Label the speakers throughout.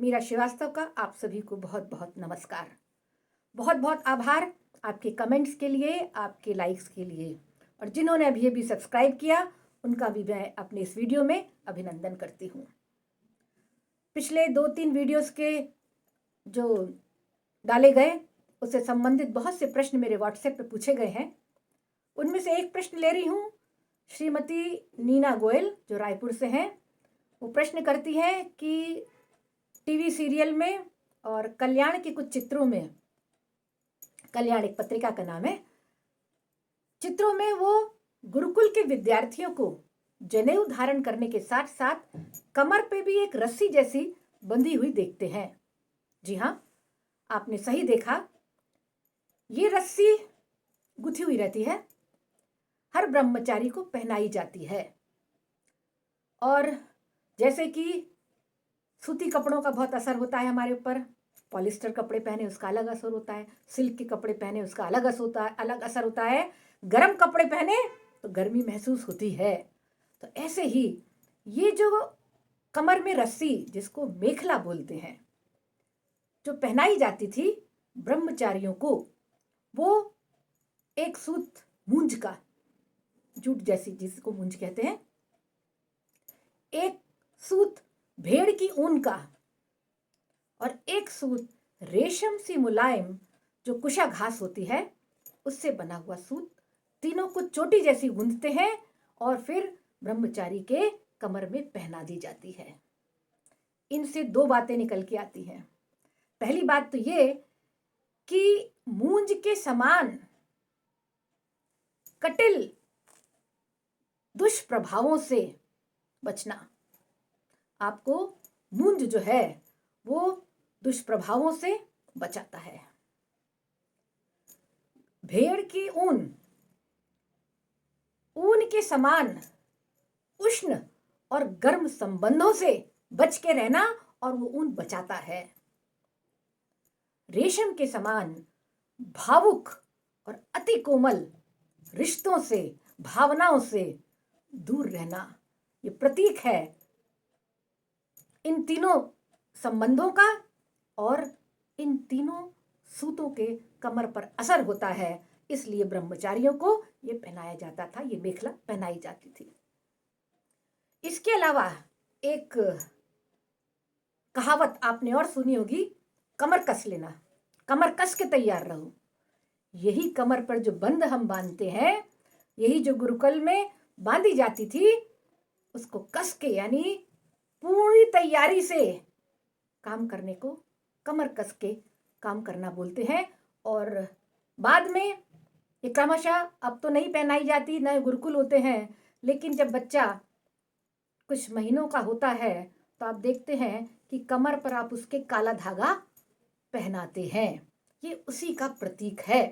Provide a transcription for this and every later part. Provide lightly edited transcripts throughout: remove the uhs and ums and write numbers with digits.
Speaker 1: मीरा श्रीवास्तव का आप सभी को बहुत बहुत नमस्कार। बहुत बहुत आभार आपके कमेंट्स के लिए, आपके लाइक्स के लिए, और जिन्होंने अभी अभी सब्सक्राइब किया उनका भी मैं अपने इस वीडियो में अभिनंदन करती हूँ। पिछले 2-3 वीडियोस के जो डाले गए उससे संबंधित बहुत से प्रश्न मेरे व्हाट्सएप पे पूछे गए हैं। उनमें से एक प्रश्न ले रही हूँ। श्रीमती नीना गोयल जो रायपुर से हैं, वो प्रश्न करती हैं कि टीवी सीरियल में और कल्याण के कुछ चित्रों में, कल्याण एक पत्रिका का नाम है, चित्रों में वो गुरुकुल के विद्यार्थियों को जनेऊ धारण करने के साथ साथ कमर पे भी एक रस्सी जैसी बंधी हुई देखते हैं। जी हाँ, आपने सही देखा, ये रस्सी गुथी हुई रहती है, हर ब्रह्मचारी को पहनाई जाती है। और जैसे कि सूती कपड़ों का बहुत असर होता है हमारे ऊपर, पॉलिस्टर कपड़े पहने उसका अलग असर होता है, सिल्क के कपड़े पहने उसका अलग असर होता है, गर्म कपड़े पहने तो गर्मी महसूस होती है। तो ऐसे ही ये जो कमर में रस्सी, जिसको मेखला बोलते हैं, जो पहनाई जाती थी ब्रह्मचारियों को, वो एक सूत मूंज का, जूट जैसी जिसको मूंज कहते हैं, एक सूत भेड़ की ऊन का और एक सूत रेशम सी मुलायम जो कुशा घास होती है उससे बना हुआ सूत, तीनों को चोटी जैसी गूंथते हैं और फिर ब्रह्मचारी के कमर में पहना दी जाती है। इनसे दो बातें निकल के आती हैं। पहली बात तो ये कि मूंज के समान कटिल दुष्प्रभावों से बचना। आपको मूंज जो है वो दुष्प्रभावों से बचाता है। भेड़ की ऊन के समान उष्ण और गर्म संबंधों से बच के रहना, और वो ऊन बचाता है। रेशम के समान भावुक और अति कोमल रिश्तों से, भावनाओं से दूर रहना, ये प्रतीक है इन तीनों संबंधों का। और इन तीनों सूतों के कमर पर असर होता है, इसलिए ब्रह्मचारियों को ये पहनाया जाता था, ये मेखला पहनाई जाती थी। इसके अलावा एक कहावत आपने और सुनी होगी, कमर कस लेना, कमर कस के तैयार रहो। यही कमर पर जो बंद हम बांधते हैं, यही जो गुरुकुल में बांधी जाती थी, उसको कस के, यानी पूरी तैयारी से काम करने को कमर कस के काम करना बोलते हैं। और बाद में ये क्रमशः अब तो नहीं पहनाई जाती, नए गुरुकुल होते हैं, लेकिन जब बच्चा कुछ महीनों का होता है तो आप देखते हैं कि कमर पर आप उसके काला धागा पहनाते हैं। ये उसी का प्रतीक है।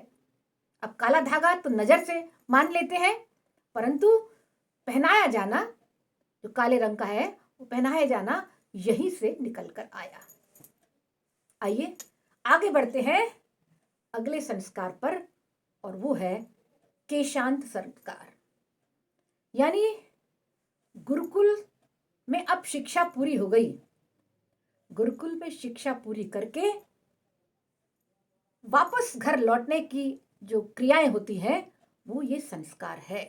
Speaker 1: अब काला धागा तो नजर से मान लेते हैं, परंतु पहनाया जाना, जो काले रंग का है वो पहनाया जाना यहीं से निकल कर आया। आइए आगे बढ़ते हैं अगले संस्कार पर, और वो है केशांत संस्कार। यानी गुरुकुल में अब शिक्षा पूरी हो गई, गुरुकुल में शिक्षा पूरी करके वापस घर लौटने की जो क्रियाएं होती हैं वो ये संस्कार है।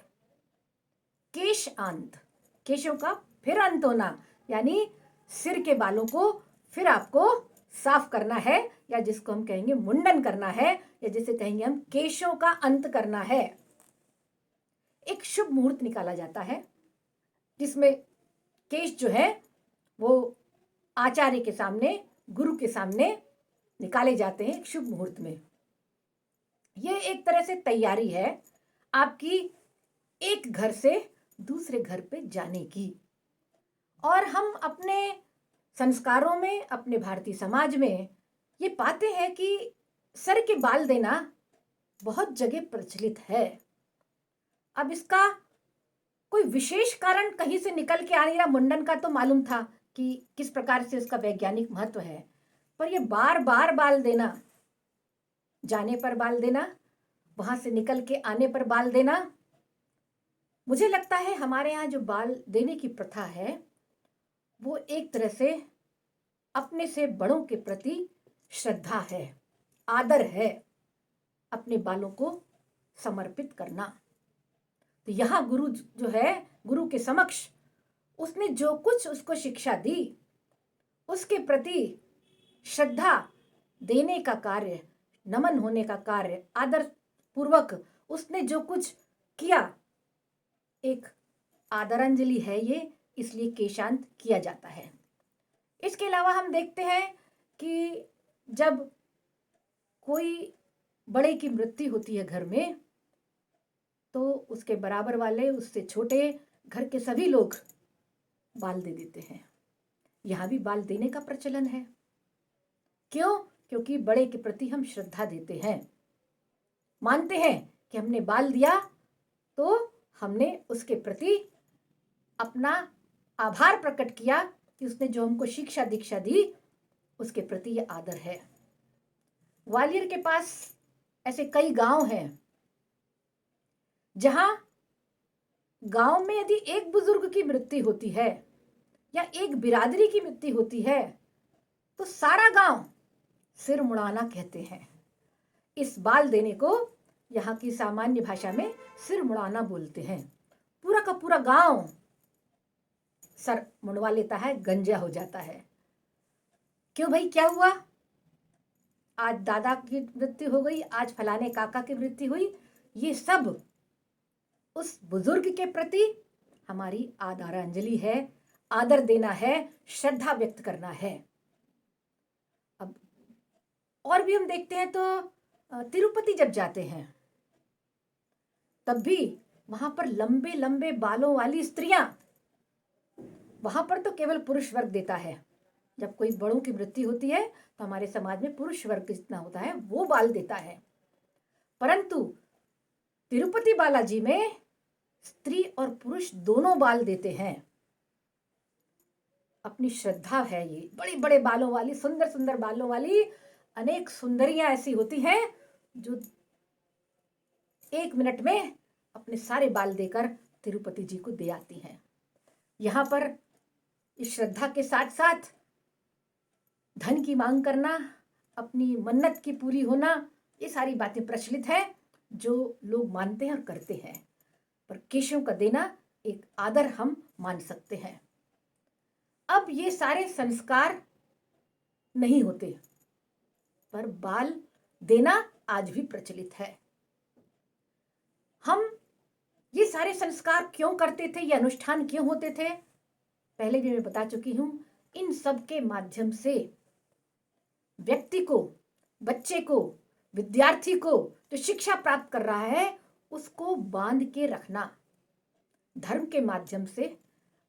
Speaker 1: केश अंत, केशों का फिर अंत होना, यानी सिर के बालों को फिर आपको साफ करना है, या जिसको हम कहेंगे मुंडन करना है, या जिसे कहेंगे हम केशों का अंत करना है। एक शुभ मुहूर्त निकाला जाता है जिसमें केश जो है वो आचार्य के सामने, गुरु के सामने निकाले जाते हैं एक शुभ मुहूर्त में। ये एक तरह से तैयारी है आपकी एक घर से दूसरे घर पे जाने की। और हम अपने संस्कारों में, अपने भारतीय समाज में ये पाते हैं कि सर के बाल देना बहुत जगह प्रचलित है। अब इसका कोई विशेष कारण कहीं से निकल के आ नहीं रहा। मुंडन का तो मालूम था कि किस प्रकार से उसका वैज्ञानिक महत्व है, पर ये बार बार बाल देना, जाने पर बाल देना, वहां से निकल के आने पर बाल देना, मुझे लगता है हमारे यहाँ जो बाल देने की प्रथा है वो एक तरह से अपने से बड़ों के प्रति श्रद्धा है, आदर है, अपने बालों को समर्पित करना। तो यहाँ गुरु जो है, गुरु के समक्ष उसने जो कुछ उसको शिक्षा दी, उसके प्रति श्रद्धा देने का कार्य, नमन होने का कार्य, आदर पूर्वक उसने जो कुछ किया, एक आदरांजलि है ये, इसलिए केशांत किया जाता है। इसके अलावा हम देखते हैं कि जब कोई बड़े की मृत्यु होती है घर में, तो उसके बराबर वाले, उससे छोटे, घर के सभी लोग बाल दे देते हैं। यहाँ भी बाल देने का प्रचलन है। क्यों? क्योंकि बड़े के प्रति हम श्रद्धा देते हैं, मानते हैं कि हमने बाल दिया तो हमने उसके प्रति अपना आभार प्रकट किया कि उसने जो हमको शिक्षा दीक्षा दी, उसके प्रति ये आदर है। ग्वालियर के पास ऐसे कई गांव हैं जहां गांव में यदि एक बुजुर्ग की मृत्यु होती है या एक बिरादरी की मृत्यु होती है, तो सारा गांव सिर मुड़ाना कहते हैं। इस बाल देने को यहाँ की सामान्य भाषा में सिर मुड़ाना बोलते हैं। पूरा का पूरा गांव सर मुड़वा लेता है, गंजा हो जाता है। क्यों भाई, क्या हुआ? आज दादा की मृत्यु हो गई, आज फलाने काका की मृत्यु हुई। ये सब उस बुजुर्ग के प्रति हमारी आदरांजलि है, आदर देना है, श्रद्धा व्यक्त करना है। अब और भी हम देखते हैं तो तिरुपति जब जाते हैं तब भी वहां पर लंबे लंबे बालों वाली स्त्रियां, वहां पर तो केवल पुरुष वर्ग देता है। जब कोई बड़ों की मृत्यु होती है तो हमारे समाज में पुरुष वर्ग जितना होता है वो बाल देता है, परंतु तिरुपति बालाजी में स्त्री और पुरुष दोनों बाल देते हैं। अपनी श्रद्धा है ये। बड़े बड़े बालों वाली, सुंदर सुंदर बालों वाली अनेक सुंदरियां ऐसी होती हैं जो 1 मिनट में अपने सारे बाल देकर तिरुपति जी को दे आती हैं। यहाँ पर इस श्रद्धा के साथ साथ धन की मांग करना, अपनी मन्नत की पूरी होना, ये सारी बातें प्रचलित है जो लोग मानते हैं और करते हैं। पर केशों का देना एक आदर हम मान सकते हैं। अब ये सारे संस्कार नहीं होते, पर बाल देना आज भी प्रचलित है। हम ये सारे संस्कार क्यों करते थे, ये अनुष्ठान क्यों होते थे, पहले भी मैं बता चुकी हूं। इन सब के माध्यम से व्यक्ति को, बच्चे को, विद्यार्थी को जो शिक्षा प्राप्त कर रहा है उसको बांध के रखना, धर्म के माध्यम से,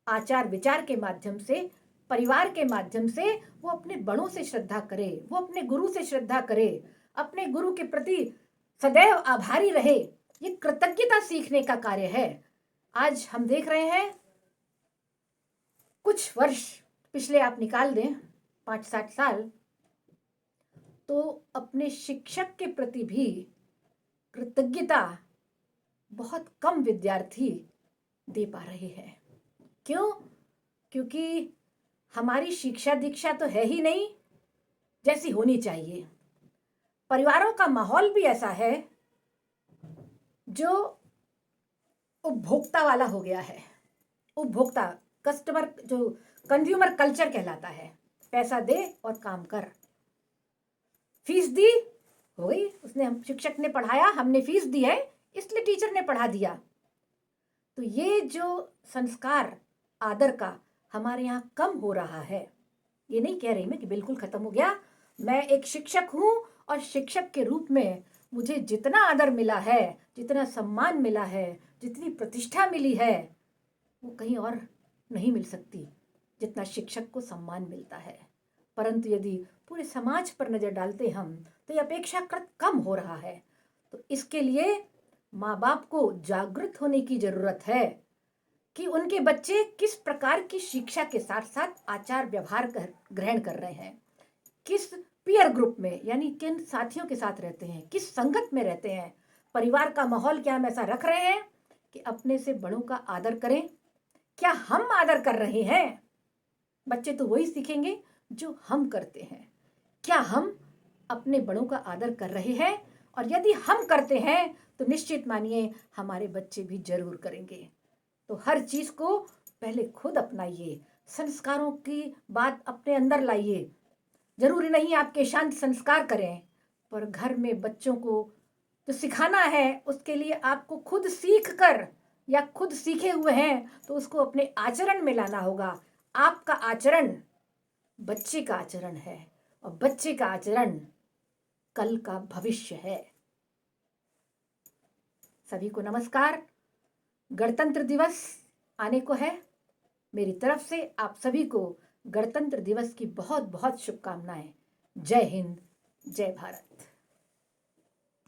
Speaker 1: आचार विचार के माध्यम से, परिवार के माध्यम से वो अपने बड़ों से श्रद्धा करे, वो अपने गुरु से श्रद्धा करे, अपने गुरु के प्रति सदैव आभारी रहे। ये कृतज्ञता सीखने का कार्य है। आज हम देख रहे हैं, कुछ वर्ष पिछले आप निकाल दें, 5-7 साल, तो अपने शिक्षक के प्रति भी कृतज्ञता बहुत कम विद्यार्थी दे पा रहे हैं। क्यों? क्योंकि हमारी शिक्षा दीक्षा तो है ही नहीं जैसी होनी चाहिए। परिवारों का माहौल भी ऐसा है जो उपभोक्ता वाला हो गया है। उपभोक्ता, कस्टमर, जो कंज्यूमर कल्चर कहलाता है। पैसा दे और काम कर। फीस दी, हो गई, उसने, हम शिक्षक ने पढ़ाया, हमने फीस दी है इसलिए टीचर ने पढ़ा दिया। तो ये जो संस्कार आदर का हमारे यहाँ कम हो रहा है। ये नहीं कह रही मैं कि बिल्कुल खत्म हो गया। मैं एक शिक्षक हूँ और शिक्षक के रूप में मुझे जितना आदर मिला है, जितना सम्मान मिला है, जितनी प्रतिष्ठा मिली है, वो कहीं और नहीं मिल सकती जितना शिक्षक को सम्मान मिलता है। परंतु यदि पूरे समाज पर नजर डालते हम तो ये अपेक्षाकृत कम हो रहा है। तो इसके लिए माँ बाप को जागृत होने की जरूरत है कि उनके बच्चे किस प्रकार की शिक्षा के साथ साथ आचार व्यवहार ग्रहण कर रहे हैं, किस पीयर ग्रुप में, यानी किन साथियों के साथ रहते हैं, किस संगत में रहते हैं, परिवार का माहौल क्या हम ऐसा रख रहे हैं कि अपने से बड़ों का आदर करें। क्या हम आदर कर रहे हैं? बच्चे तो वही सीखेंगे जो हम करते हैं। क्या हम अपने बड़ों का आदर कर रहे हैं? और यदि हम करते हैं तो निश्चित मानिए हमारे बच्चे भी जरूर करेंगे। तो हर चीज़ को पहले खुद अपनाइए, संस्कारों की बात अपने अंदर लाइए। जरूरी नहीं आपके शांत संस्कार करें, पर घर में बच्चों को जो सिखाना है उसके लिए आपको खुद सीख कर या खुद सीखे हुए हैं तो उसको अपने आचरण में लाना होगा। आपका आचरण बच्चे का आचरण है और बच्चे का आचरण कल का भविष्य है। सभी को नमस्कार। गणतंत्र दिवस आने को है। मेरी तरफ से आप सभी को गणतंत्र दिवस की बहुत बहुत शुभकामनाएं। जय हिंद, जय भारत।